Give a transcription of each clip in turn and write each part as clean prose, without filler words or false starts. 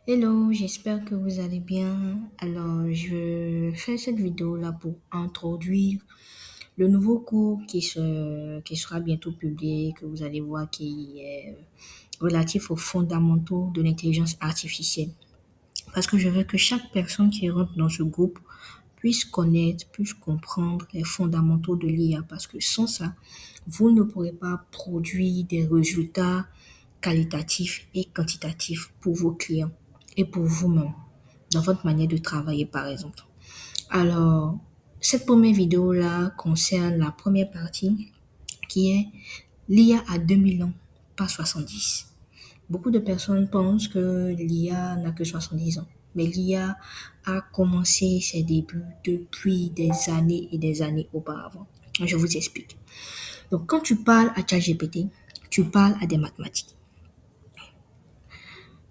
Hello, j'espère que vous allez bien. Alors, je fais cette vidéo-là pour introduire le nouveau cours qui sera bientôt publié, que vous allez voir qui est relatif aux fondamentaux de l'intelligence artificielle. Parce que je veux que chaque personne qui rentre dans ce groupe puisse connaître, puisse comprendre les fondamentaux de l'IA. Parce que sans ça, vous ne pourrez pas produire des résultats qualitatifs et quantitatifs pour vos clients et pour vous-même, dans votre manière de travailler par exemple. Alors, cette première vidéo-là concerne la première partie qui est l'IA à 2000 ans, pas 70. Beaucoup de personnes pensent que l'IA n'a que 70 ans, mais l'IA a commencé ses débuts depuis des années et des années auparavant. Je vous explique. Donc, quand tu parles à ChatGPT, tu parles à des mathématiques.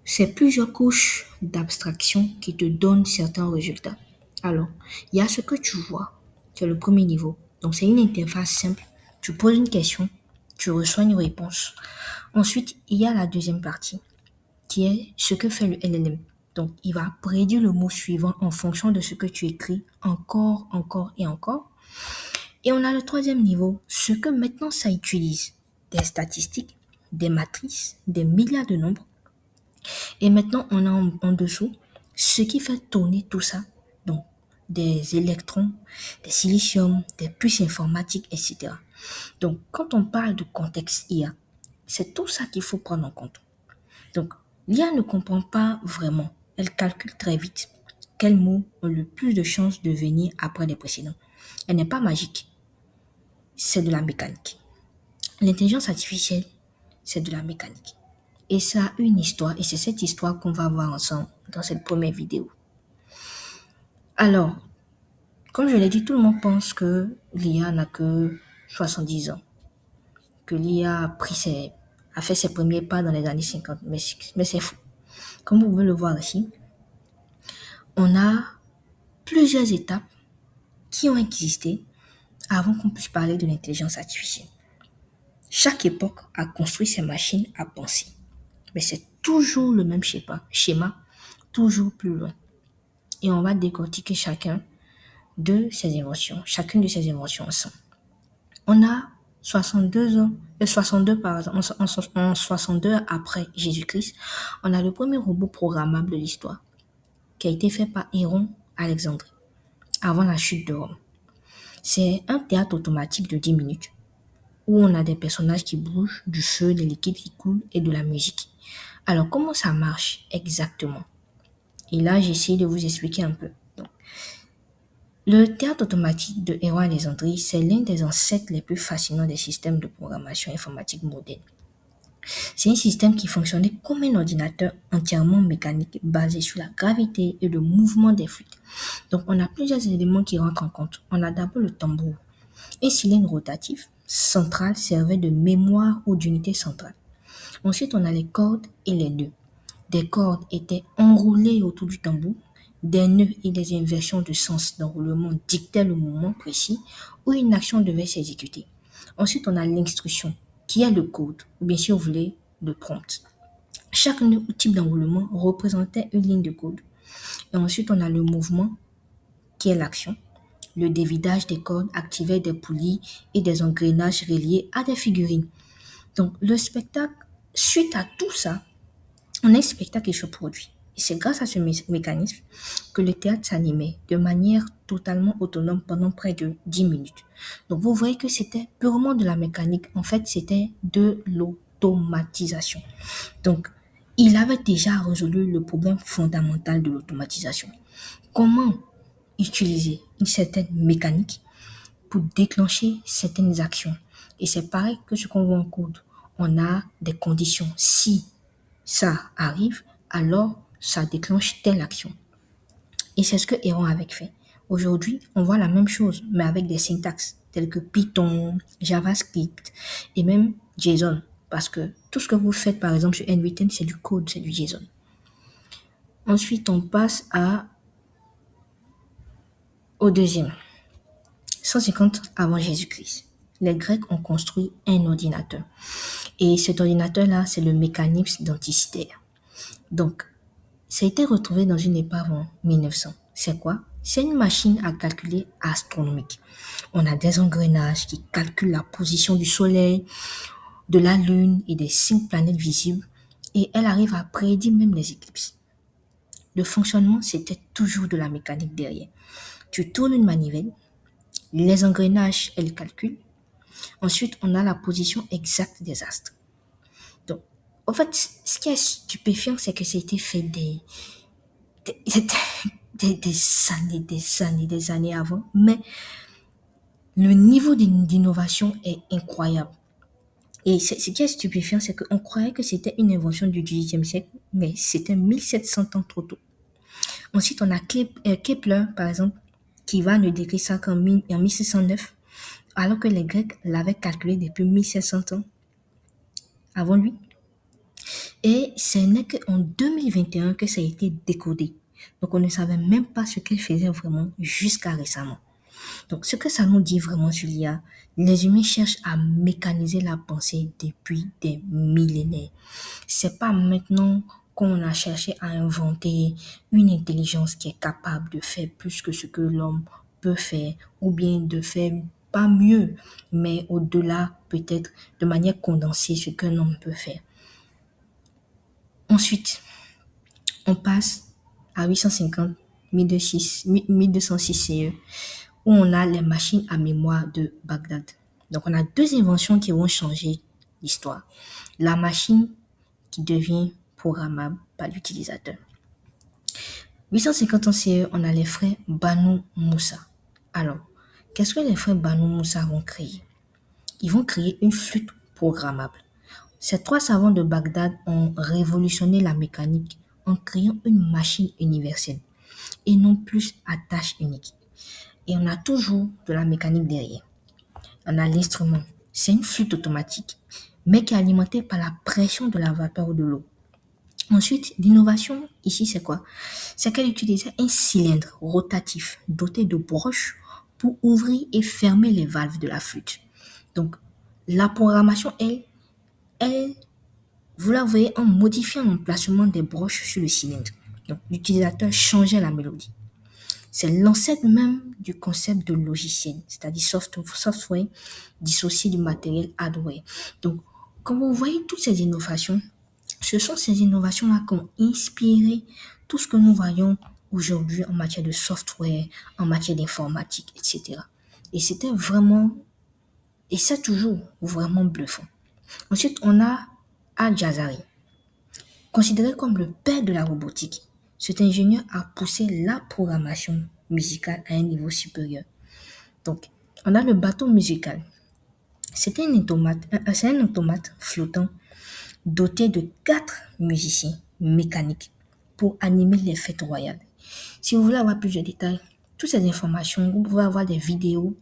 C'est plusieurs couches d'abstraction qui te donnent certains résultats. Alors, il y a ce que tu vois, c'est le premier niveau. Donc, c'est une interface simple. Tu poses une question, tu reçois une réponse. Ensuite, il y a la deuxième partie, qui est ce que fait le LLM. Donc, il va prédire le mot suivant en fonction de ce que tu écris encore, encore et encore. Et on a le troisième niveau, ce que maintenant ça utilise. Des statistiques, des matrices, des milliards de nombres. Et maintenant, on a en dessous ce qui fait tourner tout ça. Donc, des électrons, des silicium, des puces informatiques, etc. Donc, quand on parle de contexte IA, c'est tout ça qu'il faut prendre en compte. Donc, l'IA ne comprend pas vraiment. Elle calcule très vite quels mots ont le plus de chances de venir après les précédents. Elle n'est pas magique, c'est de la mécanique. L'intelligence artificielle, c'est de la mécanique. Et ça a une histoire, et c'est cette histoire qu'on va voir ensemble dans cette première vidéo. Alors, comme je l'ai dit, tout le monde pense que l'IA n'a que 70 ans, que l'IA a fait ses premiers pas dans les années 50, mais c'est fou. Comme vous pouvez le voir ici, on a plusieurs étapes qui ont existé avant qu'on puisse parler de l'intelligence artificielle. Chaque époque a construit ses machines à penser, mais c'est toujours le même schéma, toujours plus loin. Et on va décortiquer chacune de ces émotions ensemble. On a 62 ans, 62 par exemple, en 62 après Jésus-Christ, on a le premier robot programmable de l'histoire qui a été fait par Héron Alexandrie avant la chute de Rome. C'est un théâtre automatique de 10 minutes où on a des personnages qui bougent, du feu, des liquides qui coulent et de la musique. Alors, comment ça marche exactement? Et là, j'essaie de vous expliquer un peu. Donc, le théâtre automatique de Héron Alexandrie, c'est l'un des ancêtres les plus fascinants des systèmes de programmation informatique modernes. C'est un système qui fonctionnait comme un ordinateur entièrement mécanique basé sur la gravité et le mouvement des fluides. Donc, on a plusieurs éléments qui rentrent en compte. On a d'abord le tambour. Un cylindre rotatif central servait de mémoire ou d'unité centrale. Ensuite, on a les cordes et les nœuds. Des cordes étaient enroulées autour du tambour. Des nœuds et des inversions de sens d'enroulement dictaient le moment précis où une action devait s'exécuter. Ensuite, on a l'instruction, qui est le code, ou bien si vous voulez, le prompt. Chaque nœud ou type d'enroulement représentait une ligne de code. Et ensuite, on a le mouvement, qui est l'action. Le dévidage des cordes activait des poulies et des engrenages reliés à des figurines. Donc, le spectacle, suite à tout ça, on a un spectacle qui se produit. Et c'est grâce à ce mécanisme que le théâtre s'animait de manière totalement autonome pendant près de 10 minutes. Donc vous voyez que c'était purement de la mécanique. En fait, c'était de l'automatisation. Donc, il avait déjà résolu le problème fondamental de l'automatisation. Comment utiliser une certaine mécanique pour déclencher certaines actions. Et c'est pareil que ce qu'on voit en code. On a des conditions. Si ça arrive, alors ça déclenche telle action. Et c'est ce que Héron avait fait. Aujourd'hui, on voit la même chose, mais avec des syntaxes telles que Python, JavaScript et même JSON. Parce que tout ce que vous faites, par exemple, sur NVTen, c'est du code, c'est du JSON. Ensuite, on passe au deuxième. 150 avant Jésus-Christ. Les Grecs ont construit un ordinateur. Et cet ordinateur-là, c'est le mécanisme denticitaire. Donc, Ça a été retrouvé dans une épave en 1900. C'est quoi? C'est une machine à calculer astronomique. On a des engrenages qui calculent la position du Soleil, de la Lune et des 5 planètes visibles, et elle arrive à prédire même les éclipses. Le fonctionnement, c'était toujours de la mécanique derrière. Tu tournes une manivelle, les engrenages, elles calculent. Ensuite, on a la position exacte des astres. Donc, en fait, ce qui est stupéfiant, c'est que c'était fait des, des années, des années avant. Mais le niveau d'innovation est incroyable. Et ce qui est stupéfiant, c'est qu'on croyait que c'était une invention du XVIIIe siècle, mais c'était 1700 ans trop tôt. Ensuite, on a Kepler, par exemple, qui va nous décrire ça en 1609, alors que les Grecs l'avaient calculé depuis 1700 ans avant lui. Et ce n'est qu'en 2021 que ça a été décodé. Donc, on ne savait même pas ce qu'elle faisait vraiment jusqu'à récemment. Donc, ce que ça nous dit vraiment sur l'IA, les humains cherchent à mécaniser la pensée depuis des millénaires. C'est pas maintenant qu'on a cherché à inventer une intelligence qui est capable de faire plus que ce que l'homme peut faire, ou bien de faire pas mieux, mais au-delà, peut-être de manière condensée, ce qu'un homme peut faire. Ensuite, on passe à 850, 1206 CE, où on a les machines à mémoire de Bagdad. Donc, on a deux inventions qui vont changer l'histoire. La machine qui devient programmable par l'utilisateur. 850 ans CE, on a les frères Banu Moussa. Alors, qu'est-ce que les frères Banu Moussa vont créer? Ils vont créer une flûte programmable. Ces trois savants de Bagdad ont révolutionné la mécanique en créant une machine universelle et non plus à tâche unique. Et on a toujours de la mécanique derrière. On a l'instrument. C'est une flûte automatique, mais qui est alimentée par la pression de la vapeur ou de l'eau. Ensuite, l'innovation ici, c'est quoi? C'est qu'elle utilisait un cylindre rotatif doté de broches pour ouvrir et fermer les valves de la flûte. Donc, la programmation, elle, vous la voyez en modifiant l'emplacement des broches sur le cylindre. Donc, l'utilisateur changeait la mélodie. C'est l'ancêtre même du concept de logiciel, c'est-à-dire software dissocié du matériel hardware. Donc, quand vous voyez toutes ces innovations, ce sont ces innovations-là qui ont inspiré tout ce que nous voyons aujourd'hui en matière de software, en matière d'informatique, etc. Et c'était vraiment, et c'est toujours vraiment bluffant. Ensuite, on a Al-Jazari, considéré comme le père de la robotique. Cet ingénieur a poussé la programmation musicale à un niveau supérieur. Donc, on a le bateau musical. C'est un automate flottant doté de 4 musiciens mécaniques pour animer les fêtes royales. Si vous voulez avoir plus de détails, toutes ces informations, vous pouvez avoir des vidéos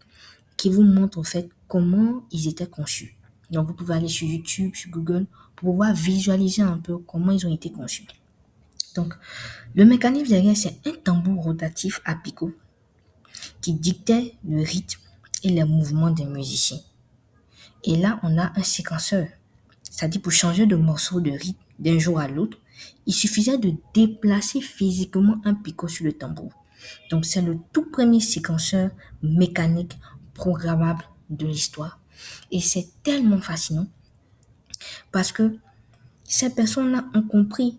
qui vous montrent en fait comment ils étaient conçus. Donc vous pouvez aller sur YouTube, sur Google, pour pouvoir visualiser un peu comment ils ont été conçus. Donc le mécanisme derrière, c'est un tambour rotatif à picot qui dictait le rythme et les mouvements des musiciens. Et là, on a un séquenceur. C'est-à-dire pour changer de morceau de rythme d'un jour à l'autre, il suffisait de déplacer physiquement un picot sur le tambour. Donc c'est le tout premier séquenceur mécanique programmable de l'histoire. Et c'est tellement fascinant parce que ces personnes-là ont compris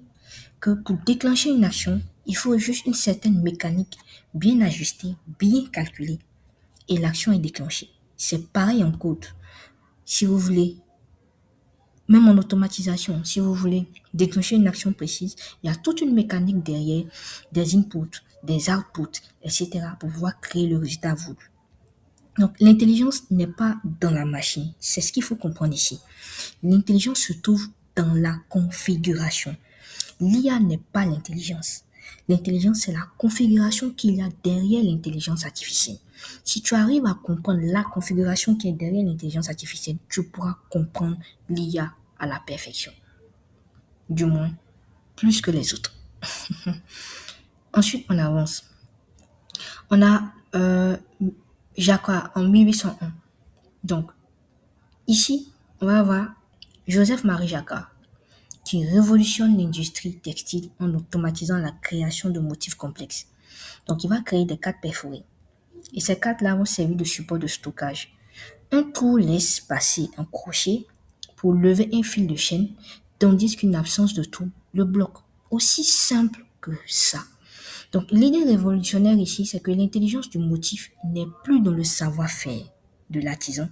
que pour déclencher une action, il faut juste une certaine mécanique bien ajustée, bien calculée. Et l'action est déclenchée. C'est pareil en code. Si vous voulez, même en automatisation, si vous voulez déclencher une action précise, il y a toute une mécanique derrière, des inputs, des outputs, etc. pour pouvoir créer le résultat voulu. Donc, l'intelligence n'est pas dans la machine. C'est ce qu'il faut comprendre ici. L'intelligence se trouve dans la configuration. L'IA n'est pas l'intelligence. L'intelligence, c'est la configuration qu'il y a derrière l'intelligence artificielle. Si tu arrives à comprendre la configuration qui est derrière l'intelligence artificielle, tu pourras comprendre l'IA à la perfection. Du moins, plus que les autres. Ensuite, on avance. On a Jacquard en 1801. Donc, ici, on va avoir Joseph-Marie Jacquard, qui révolutionne l'industrie textile en automatisant la création de motifs complexes. Donc, il va créer des cartes perforées. Et ces cartes-là vont servir de support de stockage. Un trou laisse passer un crochet pour lever un fil de chaîne, tandis qu'une absence de trou le bloque. Aussi simple que ça. Donc, l'idée révolutionnaire ici, c'est que l'intelligence du motif n'est plus dans le savoir-faire de l'artisan,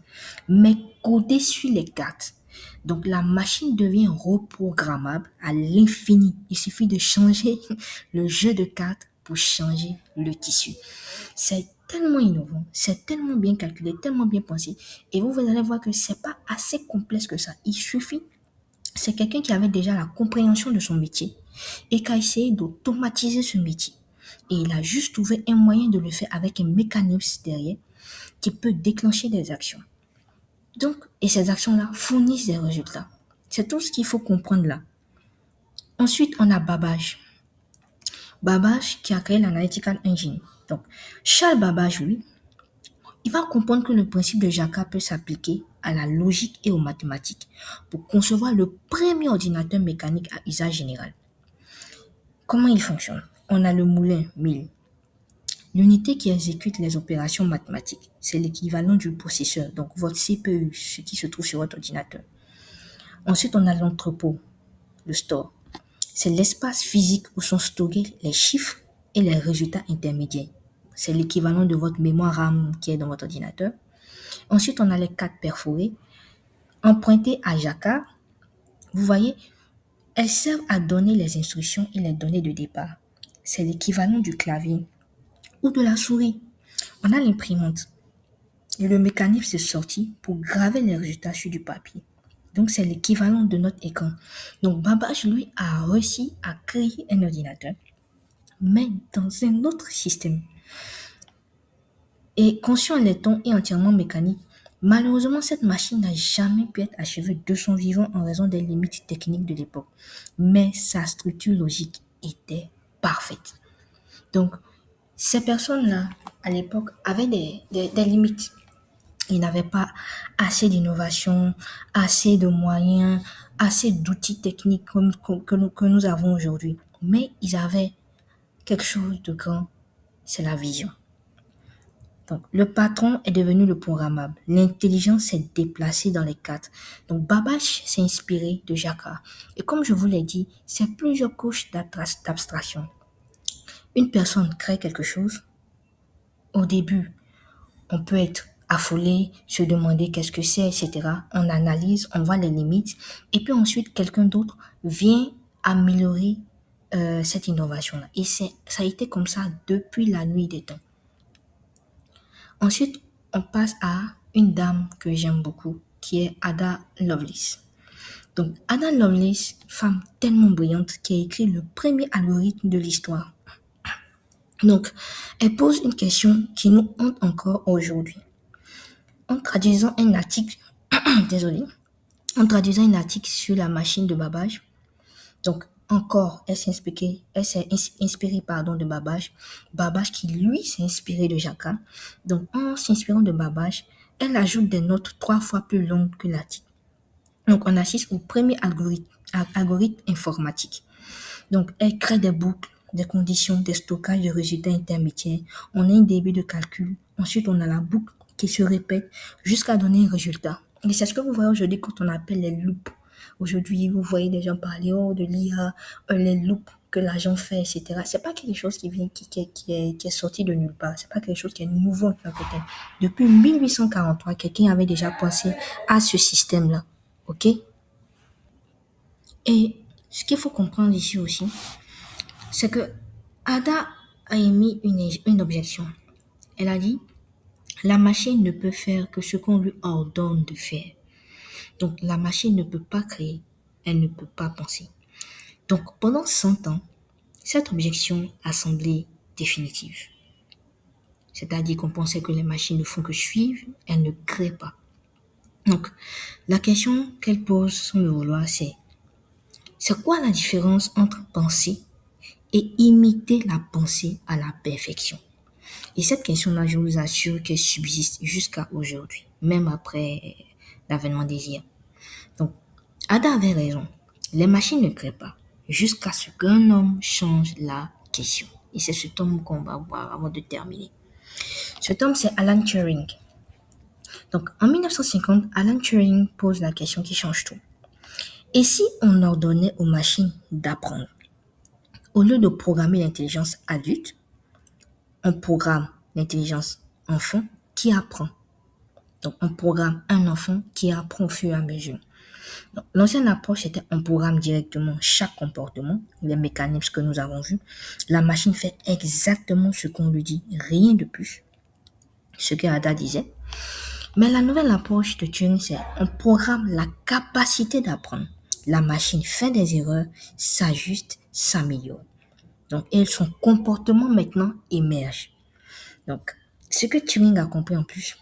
mais codée sur les cartes. Donc, la machine devient reprogrammable à l'infini. Il suffit de changer le jeu de cartes pour changer le tissu. C'est tellement innovant, c'est tellement bien calculé, tellement bien pensé. Et vous allez voir que c'est pas assez complexe que ça. Il suffit, c'est quelqu'un qui avait déjà la compréhension de son métier et qui a essayé d'automatiser ce métier. Et il a juste trouvé un moyen de le faire avec un mécanisme derrière qui peut déclencher des actions. Donc, et ces actions-là fournissent des résultats. C'est tout ce qu'il faut comprendre là. Ensuite, on a Babbage. Babbage qui a créé l'Analytical Engine. Donc, Charles Babbage, lui, il va comprendre que le principe de Jacquard peut s'appliquer à la logique et aux mathématiques pour concevoir le premier ordinateur mécanique à usage général. Comment il fonctionne? On a le moulin 1000. L'unité qui exécute les opérations mathématiques, c'est l'équivalent du processeur, donc votre CPU, ce qui se trouve sur votre ordinateur. Ensuite, on a l'entrepôt, le store. C'est l'espace physique où sont stockés les chiffres et les résultats intermédiaires. C'est l'équivalent de votre mémoire RAM qui est dans votre ordinateur. Ensuite, on a les cartes perforées, empruntées à Jacquard. Vous voyez, elles servent à donner les instructions et les données de départ. C'est l'équivalent du clavier ou de la souris. On a l'imprimante. Et le mécanisme est sorti pour graver les résultats sur du papier. Donc, c'est l'équivalent de notre écran. Donc, Babbage, lui, a réussi à créer un ordinateur, mais dans un autre système. Et conscient l'est-on et entièrement mécanique, malheureusement, cette machine n'a jamais pu être achevée de son vivant en raison des limites techniques de l'époque. Mais sa structure logique était parfaite. Donc, ces personnes-là, à l'époque, avaient des limites. Ils n'avaient pas assez d'innovation, assez de moyens, assez d'outils techniques que nous avons aujourd'hui. Mais ils avaient quelque chose de grand, c'est la vision. Donc, le patron est devenu le programmable. L'intelligence s'est déplacée dans les cartes. Donc, Babbage s'est inspiré de Jacquard. Et comme je vous l'ai dit, c'est plusieurs couches d'abstraction. Une personne crée quelque chose. Au début, on peut être affolé, se demander qu'est-ce que c'est, etc. On analyse, on voit les limites. Et puis ensuite, quelqu'un d'autre vient améliorer cette innovation-là. Et ça a été comme ça depuis la nuit des temps. Ensuite, on passe à une dame que j'aime beaucoup, qui est Ada Lovelace. Donc, Ada Lovelace, femme tellement brillante, qui a écrit le premier algorithme de l'histoire. Donc, elle pose une question qui nous hante encore aujourd'hui. En traduisant un article, désolé, en traduisant un article sur la machine de Babbage, donc encore, elle s'est inspirée de Babbage, Babbage qui lui s'est inspiré de Jacquard. Donc en s'inspirant de Babbage, elle ajoute des notes 3 fois plus longues que l'article. Donc on assiste au premier algorithme informatique. Donc elle crée des boucles, des conditions, des stockages de résultats intermédiaires. On a un début de calcul. Ensuite, on a la boucle qui se répète jusqu'à donner un résultat. Et c'est ce que vous voyez aujourd'hui quand on appelle les loops. Aujourd'hui, vous voyez des gens parler de l'IA, les loops que l'agent fait, etc. C'est pas quelque chose qui vient, qui est sorti de nulle part. C'est pas quelque chose qui est nouveau. Depuis 1843, quelqu'un avait déjà pensé à ce système-là. OK? Et ce qu'il faut comprendre ici aussi, c'est que Ada a émis une objection. Elle a dit, la machine ne peut faire que ce qu'on lui ordonne de faire. Donc, la machine ne peut pas créer, elle ne peut pas penser. Donc, pendant 100 ans, cette objection a semblé définitive. C'est-à-dire qu'on pensait que les machines ne font que suivre, elles ne créent pas. Donc, la question qu'elle pose sans le vouloir, c'est quoi la différence entre penser et imiter la pensée à la perfection? Et cette question-là, je vous assure qu'elle subsiste jusqu'à aujourd'hui, même après l'avènement des IA. Donc, Ada avait raison. Les machines ne créent pas jusqu'à ce qu'un homme change la question. Et c'est cet homme qu'on va voir avant de terminer. Cet homme, c'est Alan Turing. Donc, en 1950, Alan Turing pose la question qui change tout. Et si on ordonnait aux machines d'apprendre? Au lieu de programmer l'intelligence adulte, on programme l'intelligence enfant qui apprend. Donc, on programme un enfant qui apprend au fur et à mesure. Donc, l'ancienne approche, c'était on programme directement chaque comportement, les mécanismes que nous avons vus. La machine fait exactement ce qu'on lui dit, rien de plus. Ce que Ada disait. Mais la nouvelle approche de Turing, c'est on programme la capacité d'apprendre. La machine fait des erreurs, s'ajuste, s'améliore. Donc, et son comportement maintenant émerge. Donc, ce que Turing a compris en plus,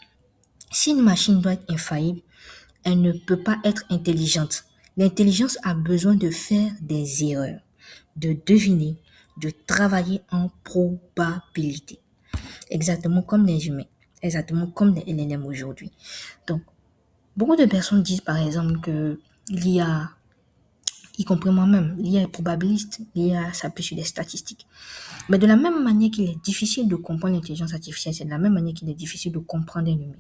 si une machine doit être infaillible, elle ne peut pas être intelligente. L'intelligence a besoin de faire des erreurs, de deviner, de travailler en probabilité. Exactement comme les humains, exactement comme les LLM aujourd'hui. Donc, beaucoup de personnes disent par exemple que l'IA, y compris moi-même, l'IA est probabiliste, l'IA s'appuie sur des statistiques. Mais de la même manière qu'il est difficile de comprendre l'intelligence artificielle, c'est de la même manière qu'il est difficile de comprendre un humain.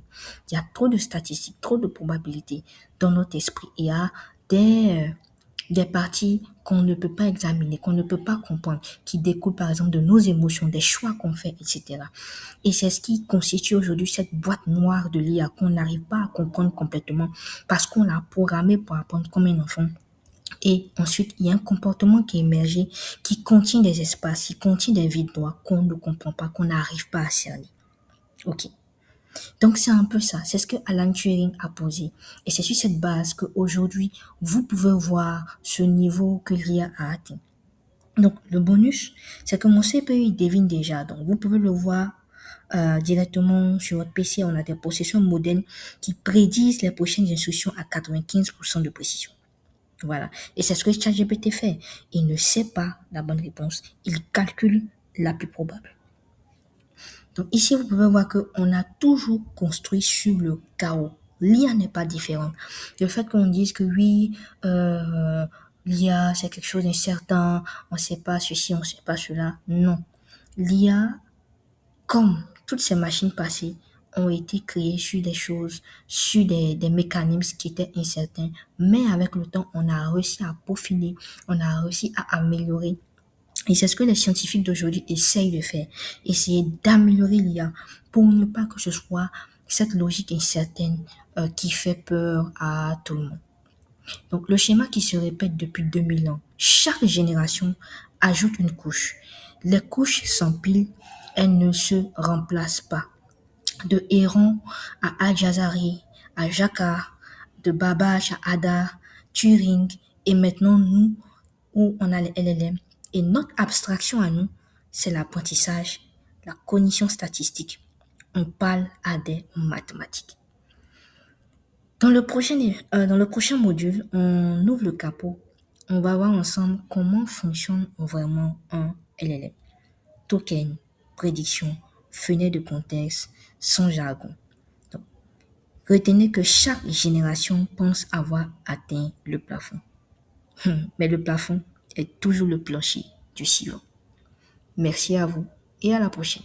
Il y a trop de statistiques, trop de probabilités dans notre esprit. Il y a des parties qu'on ne peut pas examiner, qu'on ne peut pas comprendre, qui découlent par exemple de nos émotions, des choix qu'on fait, etc. Et c'est ce qui constitue aujourd'hui cette boîte noire de l'IA qu'on n'arrive pas à comprendre complètement parce qu'on l'a programmé pour apprendre comme un enfant. Et ensuite, il y a un comportement qui est émergé, qui contient des espaces, qui contient des vides noirs qu'on ne comprend pas, qu'on n'arrive pas à cerner. Ok. Donc c'est un peu ça, c'est ce que Alan Turing a posé. Et c'est sur cette base qu'aujourd'hui, vous pouvez voir ce niveau que l'IA a atteint. Donc le bonus, c'est que mon CPU il devine déjà. Donc vous pouvez le voir directement sur votre PC. On a des processeurs modernes qui prédisent les prochaines instructions à 95% de précision. Voilà. Et c'est ce que ChatGPT fait. Il ne sait pas la bonne réponse. Il calcule la plus probable. Donc ici, vous pouvez voir qu'on a toujours construit sur le chaos. L'IA n'est pas différente. Le fait qu'on dise que oui, l'IA, c'est quelque chose d'incertain, on ne sait pas ceci, on ne sait pas cela. Non. L'IA, comme toutes ces machines passées, ont été créées sur des choses, sur des mécanismes qui étaient incertains. Mais avec le temps, on a réussi à peaufiner, on a réussi à améliorer. Et c'est ce que les scientifiques d'aujourd'hui essayent de faire. Essayer d'améliorer l'IA pour ne pas que ce soit cette logique incertaine qui fait peur à tout le monde. Donc le schéma qui se répète depuis 2000 ans. Chaque génération ajoute une couche. Les couches s'empilent, elles ne se remplacent pas. De Héron à Al-Jazari, à Jacquard, de Babbage à Ada, Turing, et maintenant nous, où on a les LLM. Et notre abstraction à nous, c'est l'apprentissage, la cognition statistique. On parle à des mathématiques. Dans le prochain module, on ouvre le capot. On va voir ensemble comment fonctionne vraiment un LLM. Token, prédiction, fenêtre de contexte, sans jargon. Donc, retenez que chaque génération pense avoir atteint le plafond. Mais le plafond est toujours le plancher du silo. Merci à vous et à la prochaine.